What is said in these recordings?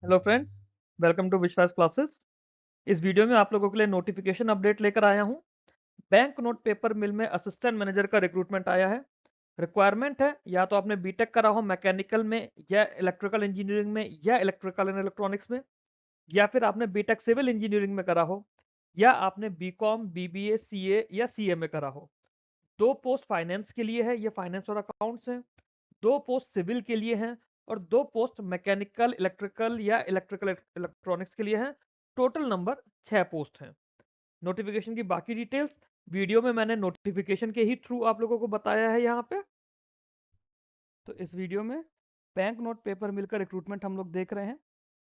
Hello friends, welcome to विश्वास classes. इस video में आप लोगों के लिए नोटिफिकेशन अपडेट लेकर आया हूं। बैंक नोट पेपर मिल में असिस्टेंट मैनेजर का रिक्रूटमेंट आया है। रिक्वायरमेंट है या तो आपने बीटेक करा हो मैकेनिकल में या इलेक्ट्रिकल इंजीनियरिंग में या इलेक्ट्रिकल एंड इलेक्ट्रॉनिक्स में, या फिर आपने बीटेक सिविल इंजीनियरिंग में करा हो, या आपने बीकॉम बीबीए सीए या सीए में करा हो। दो पोस्ट फाइनेंस के लिए है, ये फाइनेंस और अकाउंट्स हैं। दो पोस्ट सिविल के लिए हैं और दो पोस्ट मैकेनिकल इलेक्ट्रिकल या इलेक्ट्रिकल इलेक्ट्रॉनिक्स के लिए हैं। टोटल नंबर 6 पोस्ट हैं। नोटिफिकेशन की बाकी डिटेल्स वीडियो में मैंने नोटिफिकेशन के ही थ्रू आप लोगों को बताया है यहाँ पे। तो इस वीडियो में बैंक नोट पेपर मिलकर रिक्रूटमेंट हम लोग देख रहे हैं।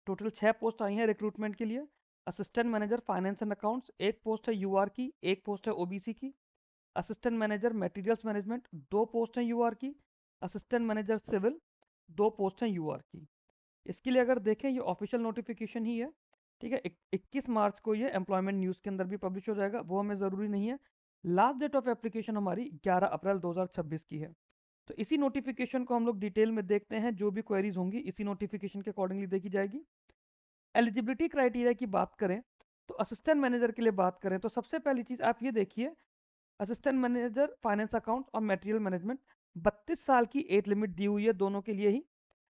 टोटल 6 पोस्ट आई हैं रिक्रूटमेंट के लिए। Assistant manager finance and accounts एक पोस्ट है यूआर की, एक पोस्ट है ओबीसी की। असिस्टेंट मैनेजर मटेरियल्स मैनेजमेंट दो पोस्ट हैं यूआर की। असिस्टेंट मैनेजर सिविल दो पोस्ट हैं यूआर की। इसके लिए अगर देखें ये ऑफिशियल नोटिफिकेशन ही है, ठीक है। 21 मार्च को ये एम्प्लॉयमेंट न्यूज़ के अंदर भी पब्लिश हो जाएगा, वो हमें ज़रूरी नहीं है। लास्ट डेट ऑफ एप्लीकेशन हमारी 11 अप्रैल 2026 की है। तो इसी नोटिफिकेशन को हम लोग डिटेल में देखते हैं। जो भी क्वेरीज होंगी इसी नोटिफिकेशन के अकॉर्डिंगली देखी जाएगी। एलिजिबिलिटी क्राइटेरिया की बात करें तो असिस्टेंट मैनेजर के लिए बात करें तो सबसे पहली चीज़ आप ये देखिए, असिस्टेंट मैनेजर फाइनेंस अकाउंट और मटेरियल मैनेजमेंट 32 साल की एज लिमिट दी हुई है दोनों के लिए ही।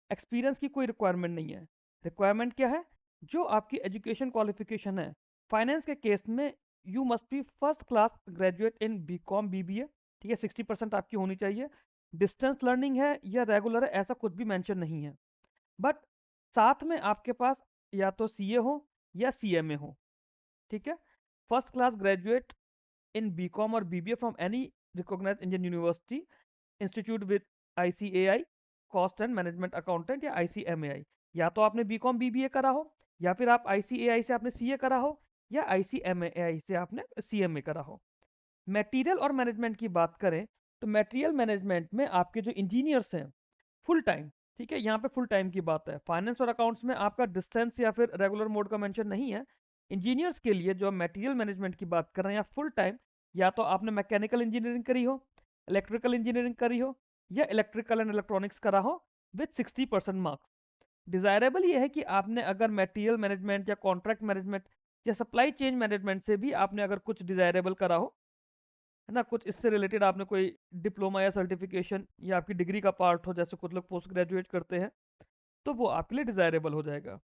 एक्सपीरियंस की कोई रिक्वायरमेंट नहीं है। रिक्वायरमेंट क्या है? जो आपकी एजुकेशन क्वालिफिकेशन है फाइनेंस के केस में, you must be first class graduate in BCom BBA, ठीक है। 60% आपकी होनी चाहिए। डिस्टेंस लर्निंग है या रेगुलर है ऐसा कुछ भी मेंशन नहीं है। बट साथ में आपके पास या तो सीए हो या सीएमए हो, ठीक है। First class graduate in BCom और BBA from any recognised Indian university institute with ICAI cost and management accountant या आईसीएमएआई। या तो आपने बीकॉम बीबीए करा हो, या फिर आप आईसीएआई से आपने सीए करा हो, या आईसीएमएआई से आपने सीएमए करा हो। मटेरियल और मैनेजमेंट की बात करें तो मटेरियल मैनेजमेंट में आपके जो इंजीनियर्स हैं फुल टाइम, ठीक है। यहाँ पे फुल टाइम की बात है। फाइनेंस और अकाउंट्स में आपका डिस्टेंस या फिर रेगुलर मोड का मेंशन नहीं है। इंजीनियर्स के लिए जो मटेरियल मैनेजमेंट की बात कर रहे हैं या फुल टाइम, या तो आपने मैकेनिकल इंजीनियरिंग करी हो, इलेक्ट्रिकल इंजीनियरिंग करी हो, या इलेक्ट्रिकल एंड इलेक्ट्रॉनिक्स करा हो विथ 60% मार्क्स। डिजायरेबल ये है कि आपने अगर मटेरियल मैनेजमेंट या कॉन्ट्रैक्ट मैनेजमेंट या सप्लाई चेन मैनेजमेंट से भी आपने अगर कुछ डिजायरेबल करा हो, है ना, कुछ इससे रिलेटेड आपने कोई डिप्लोमा या सर्टिफिकेशन या आपकी डिग्री का पार्ट हो, जैसे कुछ लोग पोस्ट ग्रेजुएट करते हैं, तो वो आपके लिए डिजायरेबल हो जाएगा।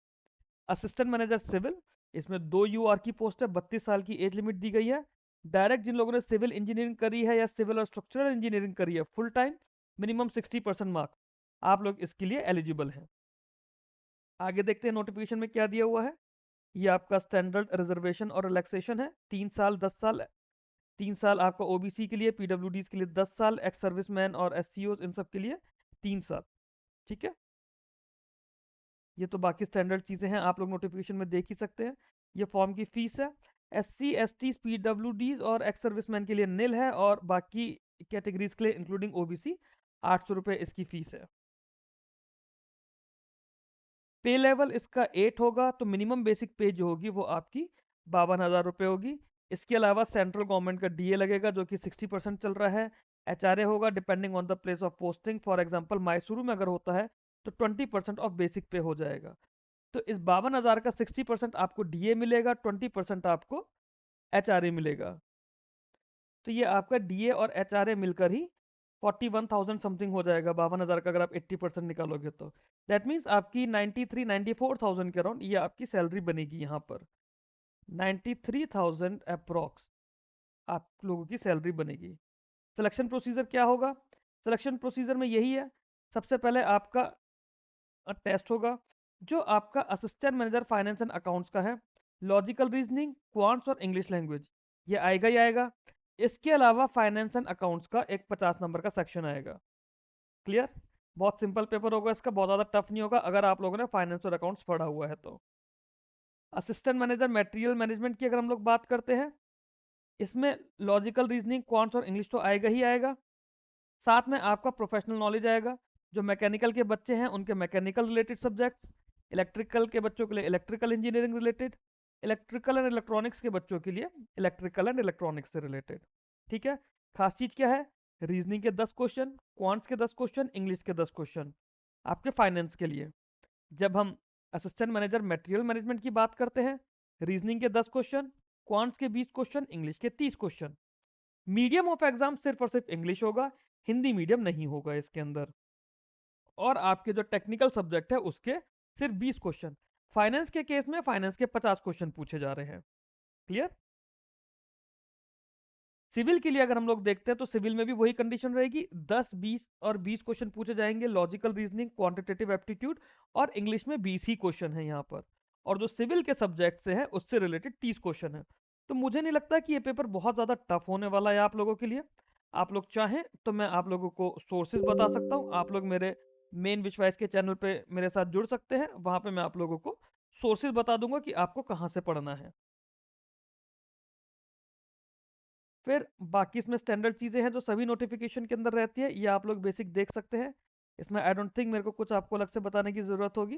असिस्टेंट मैनेजर सिविल, इसमें 2 यूआर की पोस्ट है, 32 साल की एज लिमिट दी गई है। डायरेक्ट जिन लोगों ने सिविल इंजीनियरिंग करी है या सिविल और स्ट्रक्चरल इंजीनियरिंग करी है फुल टाइम, मिनिमम 60% मार्क्स, आप लोग इसके लिए एलिजिबल हैं। आगे देखते हैं नोटिफिकेशन में क्या दिया हुआ है। ये आपका स्टैंडर्ड रिजर्वेशन और रिलैक्सेशन है, 3 साल 10 साल। 3 साल आपका ओबीसी के लिए, पीडब्ल्यूडीज के लिए 10 साल, एक्स सर्विसमैन और एससीओ इन सब के लिए 3 साल, ठीक है। ये तो बाकी स्टैंडर्ड चीज़ें हैं, आप लोग नोटिफिकेशन में देख ही सकते हैं। ये फॉर्म की फीस है। एससी एसटी पीडब्ल्यूडीज और एक्स सर्विसमैन के लिए निल है, और बाकी कैटेगरीज के लिए इंक्लूडिंग ओबीसी 800 रुपये इसकी फीस है। पे लेवल इसका 8 होगा, तो मिनिमम बेसिक पे जो होगी वो आपकी 52,000 रुपये होगी। इसके अलावा सेंट्रल गवर्नमेंट का डीए लगेगा जो कि 60% चल रहा है। एचआरए होगा depending on the place of posting. For example Mysuru में अगर होता है तो 20% ऑफ बेसिक पे हो जाएगा। तो इस 52,000 का 60% आपको डीए मिलेगा, 20% आपको एचआरए मिलेगा। तो ये आपका डीए और एचआरए मिलकर ही 41,000 समथिंग हो जाएगा। 52,000 का अगर आप 80% निकालोगे तो दैट मीन्स आपकी 93-94,000 के अराउंड ये आपकी सैलरी बनेगी। यहाँ पर 93,000 अप्रॉक्स आप लोगों की सैलरी बनेगी। सिलेक्शन प्रोसीजर क्या होगा? सिलेक्शन प्रोसीजर में यही है, सबसे पहले आपका टेस्ट होगा जो आपका assistant manager finance and accounts का है। लॉजिकल रीजनिंग, क्वांट्स और इंग्लिश लैंग्वेज ये आएगा ही आएगा। इसके अलावा फाइनेंस एंड अकाउंट्स का एक 50 नंबर का सेक्शन आएगा। क्लियर? बहुत सिंपल पेपर होगा इसका, बहुत ज़्यादा टफ नहीं होगा अगर आप लोगों ने फाइनेंस और अकाउंट्स पढ़ा हुआ है तो। असिस्टेंट मैनेजर मटेरियल मैनेजमेंट की अगर हम लोग बात करते हैं, इसमें लॉजिकल रीजनिंग, क्वांट्स और इंग्लिश तो आएगा ही आएगा। साथ में आपका प्रोफेशनल नॉलेज आएगा। जो मैकेनिकल के बच्चे हैं उनके मैकेनिकल रिलेटेड सब्जेक्ट्स, इलेक्ट्रिकल के बच्चों के लिए electrical engineering related, electrical and electronics के बच्चों के लिए इलेक्ट्रिकल एंड इलेक्ट्रॉनिक्स से रिलेटेड, ठीक है। खास चीज़ क्या है? रीजनिंग के 10 क्वेश्चन, क्वांट्स के 10 क्वेश्चन, इंग्लिश के 10 क्वेश्चन आपके फाइनेंस के लिए। जब हम असिस्टेंट मैनेजर मटेरियल मैनेजमेंट की बात करते हैं, रीजनिंग के 10 क्वेश्चन, क्वांट्स के 20 क्वेश्चन, इंग्लिश के 30 क्वेश्चन। मीडियम ऑफ एग्जाम सिर्फ और सिर्फ इंग्लिश होगा, हिंदी मीडियम नहीं होगा इसके अंदर। और आपके जो टेक्निकल सब्जेक्ट है उसके सिर्फ 20 क्वेश्चन। फाइनेंस के केस में फाइनेंस के 50 क्वेश्चन पूछे जा रहे हैं। क्लियर? सिविल के लिए अगर हम लोग देखते हैं तो सिविल में भी वही कंडीशन रहेगी, 10, 20 और 20 क्वेश्चन पूछे जाएंगे, लॉजिकल रीजनिंग, क्वांटिटेटिव एप्टीट्यूड, और इंग्लिश में 20 ही क्वेश्चन है यहाँ पर। और जो सिविल के सब्जेक्ट से है उससे रिलेटेड 30 क्वेश्चन है। तो मुझे नहीं लगता कि ये पेपर बहुत ज़्यादा टफ होने वाला है आप लोगों के लिए। आप लोग चाहें तो मैं आप लोगों को सोर्सेज बता सकता हूँ, आप लोग मेरे मेन विश्वास के चैनल पे मेरे साथ जुड़ सकते हैं, वहाँ पे मैं आप लोगों को सोर्सेज बता दूंगा कि आपको कहाँ से पढ़ना है। फिर बाकी इसमें स्टैंडर्ड चीज़ें हैं जो सभी नोटिफिकेशन के अंदर रहती है, ये आप लोग बेसिक देख सकते हैं। इसमें आई डोंट थिंक मेरे को कुछ आपको अलग से बताने की ज़रूरत होगी।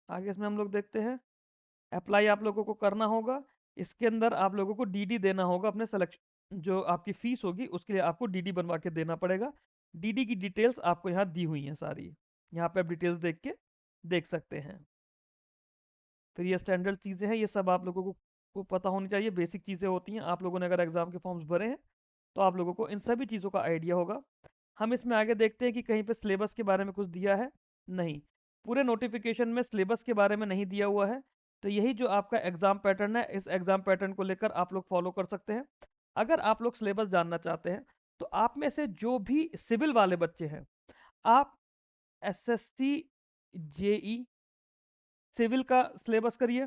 आगे इसमें हम लोग देखते हैं, अप्लाई आप लोगों को करना होगा। इसके अंदर आप लोगों को डीडी देना होगा, अपने सिलेक्शन जो आपकी फीस होगी उसके लिए आपको डीडी बनवा के देना पड़ेगा। डीडी की डिटेल्स आपको यहाँ दी हुई हैं सारी, यहाँ पे आप डिटेल्स देख के देख सकते हैं। फिर ये स्टैंडर्ड चीज़ें हैं, ये सब आप लोगों को पता होनी चाहिए, बेसिक चीज़ें होती हैं। आप लोगों ने अगर एग्ज़ाम के फॉर्म्स भरे हैं तो आप लोगों को इन सभी चीज़ों का आइडिया होगा। हम इसमें आगे देखते हैं कि कहीं पे सिलेबस के बारे में कुछ दिया है, नहीं, पूरे नोटिफिकेशन में सिलेबस के बारे में नहीं दिया हुआ है। तो यही जो आपका एग्ज़ाम पैटर्न है, इस एग्ज़ाम पैटर्न को लेकर आप लोग फॉलो कर सकते हैं। अगर आप लोग सिलेबस जानना चाहते हैं तो आप में से जो भी सिविल वाले बच्चे हैं, आप एसएससी जेई सिविल का सिलेबस करिए।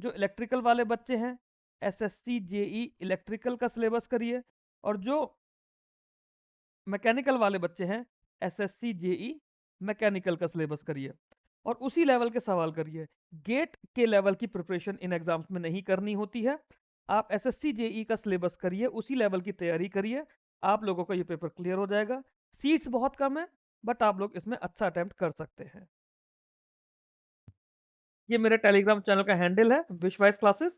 जो इलेक्ट्रिकल वाले बच्चे हैं, एसएससी जेई इलेक्ट्रिकल का सिलेबस करिए। और जो मैकेनिकल वाले बच्चे हैं, एसएससी जेई मैकेनिकल का सिलेबस करिए और उसी लेवल के सवाल करिए। गेट के लेवल की प्रिपरेशन इन एग्जाम्स में नहीं करनी होती है। आप एसएससी जेई का सिलेबस करिए, उसी लेवल की तैयारी करिए, आप लोगों का ये पेपर क्लियर हो जाएगा। सीट्स बहुत कम है, बट आप लोग इसमें अच्छा अटेम्प्ट कर सकते हैं। ये मेरे टेलीग्राम चैनल का हैंडल है, विश्वास क्लासेस।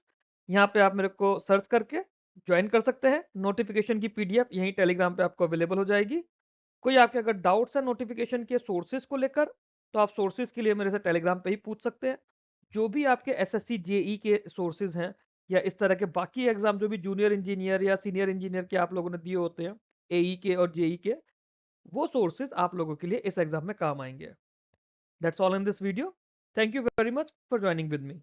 यहाँ पे आप मेरे को सर्च करके ज्वाइन कर सकते हैं। नोटिफिकेशन की पीडीएफ यहीं टेलीग्राम पे आपको अवेलेबल हो जाएगी। कोई आपके अगर डाउट्स है नोटिफिकेशन के सोर्सेज को लेकर, तो आप सोर्सेज के लिए मेरे से टेलीग्राम पे ही पूछ सकते हैं। जो भी आपके एसएससी जेई के सोर्सेज हैं, या इस तरह के बाकी एग्जाम जो भी जूनियर इंजीनियर या सीनियर इंजीनियर के आप लोगों ने दिए होते हैं, एई के और जेई के, वो सोर्सेज आप लोगों के लिए इस एग्जाम में काम आएंगे। That's all in this video. Thank you very much for joining with me.